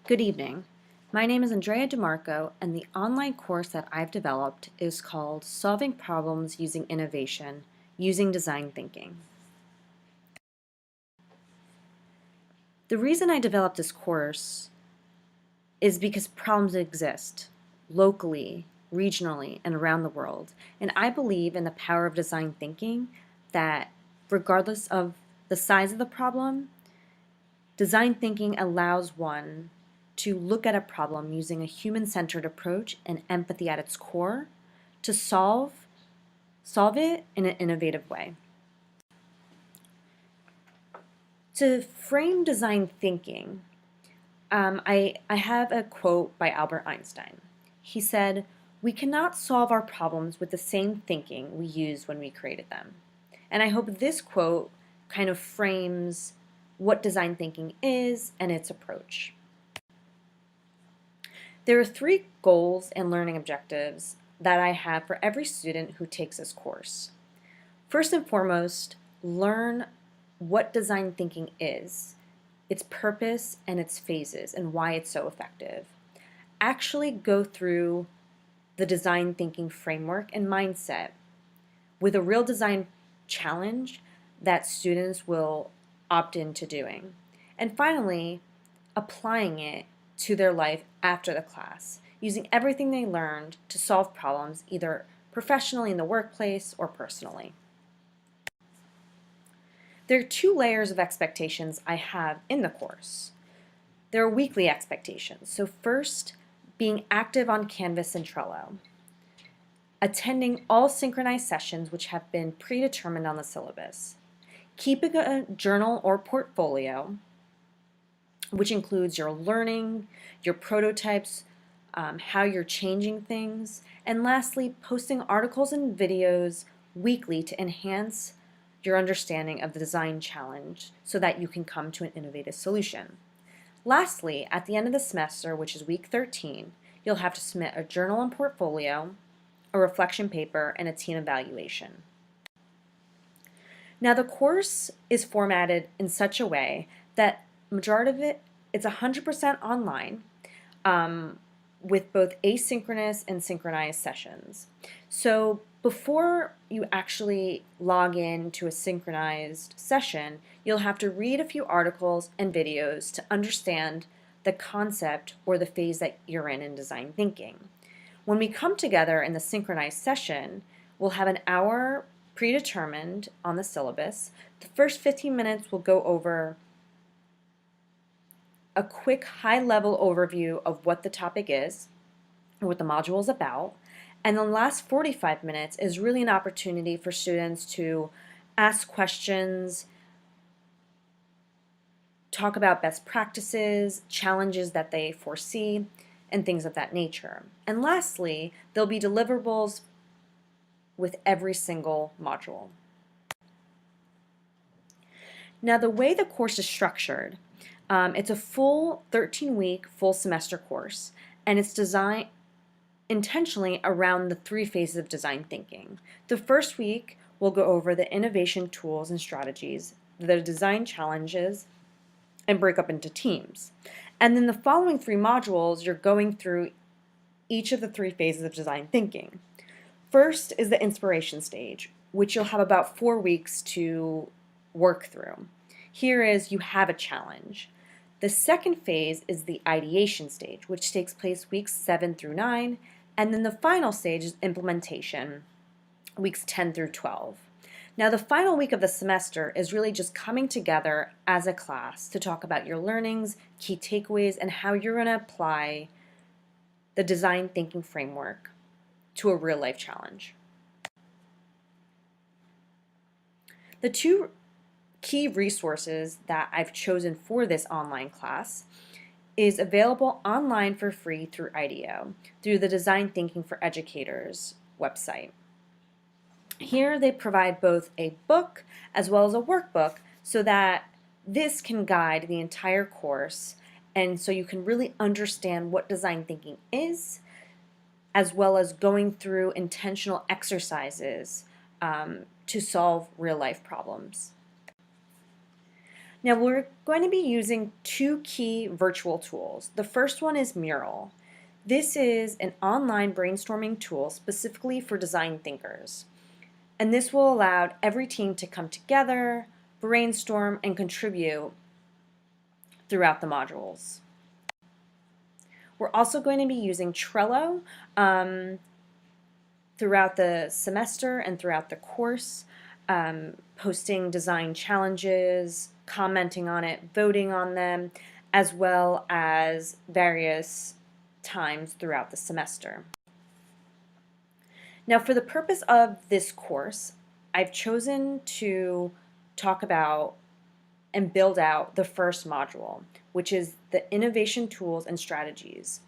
Good evening. My name is Andrea DeMarco, and the online course that I've developed is called Solving Problems Using Innovation, Using Design Thinking. The reason I developed this course is because problems exist locally, regionally, and around the world. And I believe in the power of design thinking that regardless of the size of the problem, design thinking allows one to look at a problem using a human-centered approach and empathy at its core to solve it in an innovative way. To frame design thinking, I have a quote by Albert Einstein. He said, "We cannot solve our problems with the same thinking we used when we created them." And I hope this quote kind of frames what design thinking is and its approach. There are 3 goals and learning objectives that I have for every student who takes this course. First and foremost, learn what design thinking is, its purpose and its phases, and why it's so effective. Actually go through the design thinking framework and mindset with a real design challenge that students will opt into doing. And finally, applying it to their life after the class, using everything they learned to solve problems either professionally in the workplace or personally. There are 2 layers of expectations I have in the course. There are weekly expectations. So first, being active on Canvas and Trello, attending all synchronized sessions which have been predetermined on the syllabus, keeping a journal or portfolio, which includes your learning, your prototypes, how you're changing things, and lastly, posting articles and videos weekly to enhance your understanding of the design challenge so that you can come to an innovative solution. Lastly, at the end of the semester, which is week 13, you'll have to submit a journal and portfolio, a reflection paper, and a team evaluation. Now the course is formatted in such a way that majority of it's 100% online with both asynchronous and synchronized sessions. So before you actually log in to a synchronized session, you'll have to read a few articles and videos to understand the concept or the phase that you're in design thinking. When we come together in the synchronized session, we'll have an hour predetermined on the syllabus. The first 15 minutes will go over a quick high-level overview of what the topic is, or what the module is about, and the last 45 minutes is really an opportunity for students to ask questions, talk about best practices, challenges that they foresee, and things of that nature. And lastly, there'll be deliverables with every single module. Now the way the course is structured, it's a full 13-week full semester course, and it's designed intentionally around the 3 phases of design thinking. The first week we'll go over the innovation tools and strategies, the design challenges, and break up into teams. And then the following 3 modules, you're going through each of the 3 phases of design thinking. First is the inspiration stage, which you'll have about 4 weeks to work through. Here is you have a challenge. The second phase is the ideation stage, which takes place weeks 7 through 9, and then the final stage is implementation, weeks 10 through 12. Now the final week of the semester is really just coming together as a class to talk about your learnings, key takeaways, and how you're going to apply the design thinking framework to a real-life challenge. The 2 key resources that I've chosen for this online class is available online for free through IDEO, through the Design Thinking for Educators website. Here they provide both a book as well as a workbook so that this can guide the entire course, and so you can really understand what design thinking is, as well as going through intentional exercises to solve real-life problems. Now we're going to be using two key virtual tools. The first one is Mural. This is an online brainstorming tool specifically for design thinkers. And this will allow every team to come together, brainstorm, and contribute throughout the modules. We're also going to be using Trello throughout the semester and throughout the course, posting design challenges, commenting on it, voting on them, as well as various times throughout the semester. Now, for the purpose of this course, I've chosen to talk about and build out the first module, which is the innovation tools and strategies.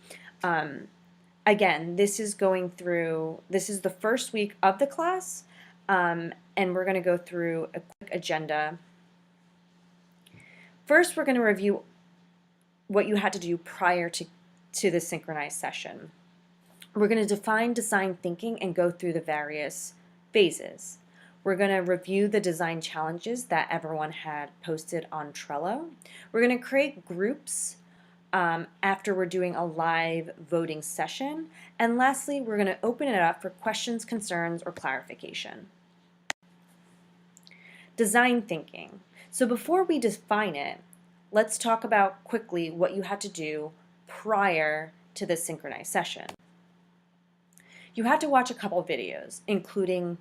Again, this is the first week of the class, and we're going to go through a quick agenda. First, we're going to review what you had to do prior to the synchronized session. We're going to define design thinking and go through the various phases. We're going to review the design challenges that everyone had posted on Trello. We're going to create groups after we're doing a live voting session. And lastly, we're going to open it up for questions, concerns, or clarification. Design thinking. So before we define it, let's talk about quickly what you had to do prior to the synchronized session. You had to watch a couple videos, including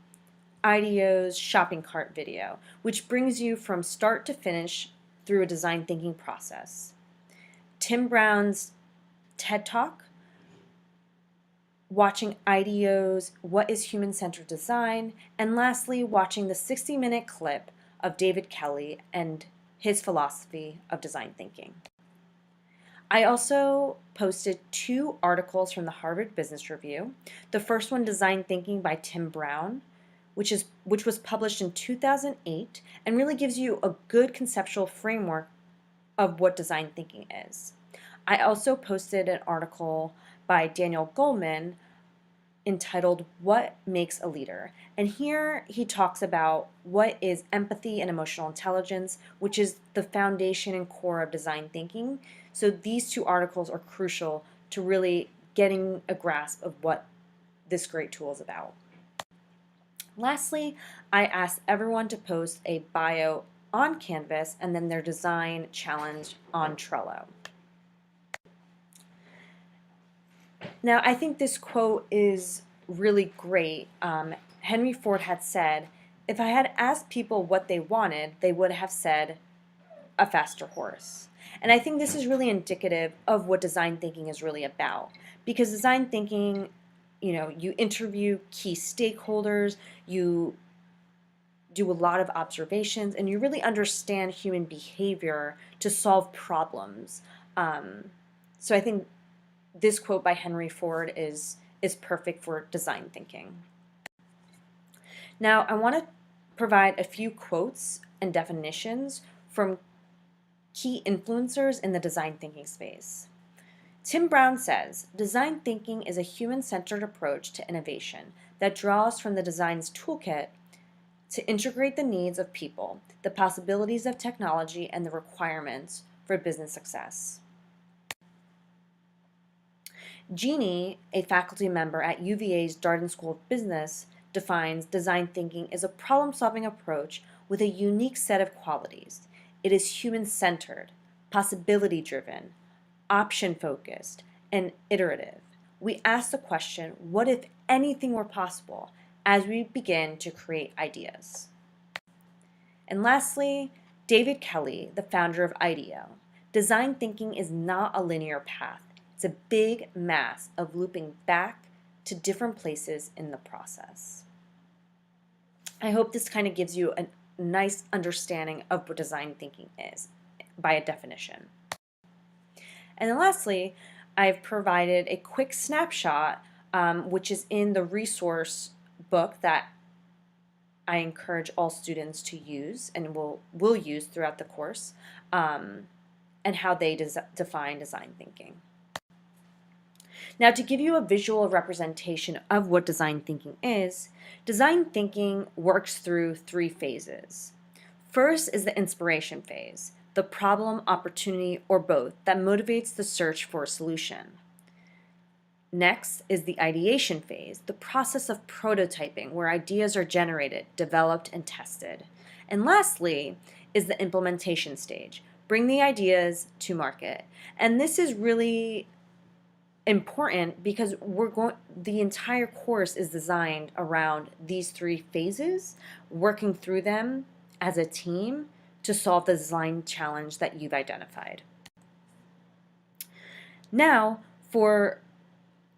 IDEO's shopping cart video, which brings you from start to finish through a design thinking process. Tim Brown's TED Talk, watching IDEO's What is Human-Centered Design, and lastly, watching the 60-minute clip of David Kelly and his philosophy of design thinking. I also posted 2 articles from the Harvard Business Review. The first one, Design Thinking by Tim Brown, which was published in 2008 and really gives you a good conceptual framework of what design thinking is. I also posted an article by Daniel Goleman entitled What Makes a Leader? And here he talks about what is empathy and emotional intelligence, which is the foundation and core of design thinking. So these 2 articles are crucial to really getting a grasp of what this great tool is about. Lastly, I asked everyone to post a bio on Canvas and then their design challenge on Trello. Now, I think this quote is really great. Henry Ford had said, if I had asked people what they wanted, they would have said a faster horse. And I think this is really indicative of what design thinking is really about. Because design thinking, you interview key stakeholders, you do a lot of observations, and you really understand human behavior to solve problems. So I think this quote by Henry Ford is perfect for design thinking. Now, I want to provide a few quotes and definitions from key influencers in the design thinking space. Tim Brown says, design thinking is a human-centered approach to innovation that draws from the design's toolkit to integrate the needs of people, the possibilities of technology, and the requirements for business success. Jeannie, a faculty member at UVA's Darden School of Business, defines design thinking as a problem-solving approach with a unique set of qualities. It is human-centered, possibility-driven, option-focused, and iterative. We ask the question, what if anything were possible, as we begin to create ideas? And lastly, David Kelly, the founder of IDEO. Design thinking is not a linear path. It's a big mass of looping back to different places in the process. I hope this kind of gives you a nice understanding of what design thinking is by a definition. And then lastly, I've provided a quick snapshot, which is in the resource book that I encourage all students to use and will use throughout the course, and how they define design thinking. Now, to give you a visual representation of what design thinking is, design thinking works through 3 phases. First is the inspiration phase. the problem, opportunity, or both that motivates the search for a solution. Next is the ideation phase, the process of prototyping where ideas are generated, developed, and tested. And lastly is the implementation stage. Bring the ideas to market. And this is really important because the entire course is designed around these three phases, working through them as a team to solve the design challenge that you've identified. Now, for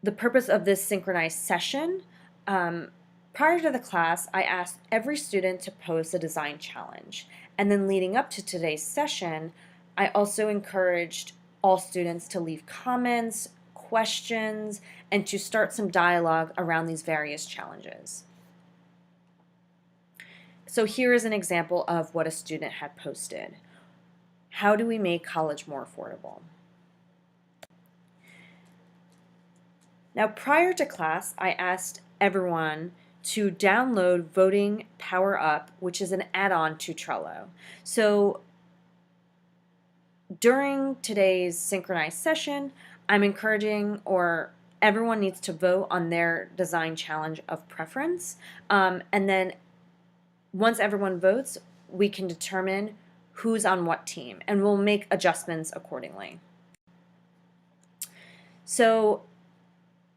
the purpose of this synchronized session, prior to the class, I asked every student to post a design challenge. And then leading up to today's session, I also encouraged all students to leave comments, questions, and to start some dialogue around these various challenges. So here is an example of what a student had posted. How do we make college more affordable? Now, prior to class, I asked everyone to download Voting Power Up, which is an add-on to Trello. So during today's synchronized session, I'm encouraging, or everyone needs to vote on their design challenge of preference. And then once everyone votes, we can determine who's on what team, and we'll make adjustments accordingly. So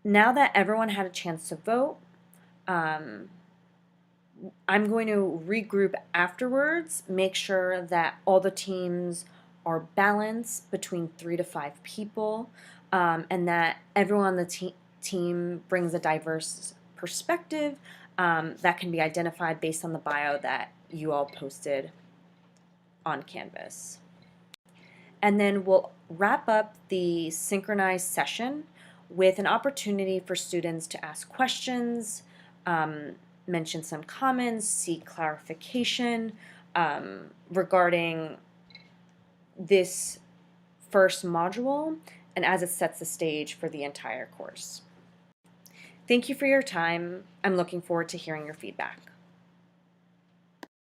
now that everyone had a chance to vote, I'm going to regroup afterwards, make sure that all the teams are balanced between 3 to 5 people, and that everyone on the team brings a diverse perspective that can be identified based on the bio that you all posted on Canvas. And then we'll wrap up the synchronized session with an opportunity for students to ask questions, mention some comments, seek clarification regarding this first module and as it sets the stage for the entire course. Thank you for your time. I'm looking forward to hearing your feedback.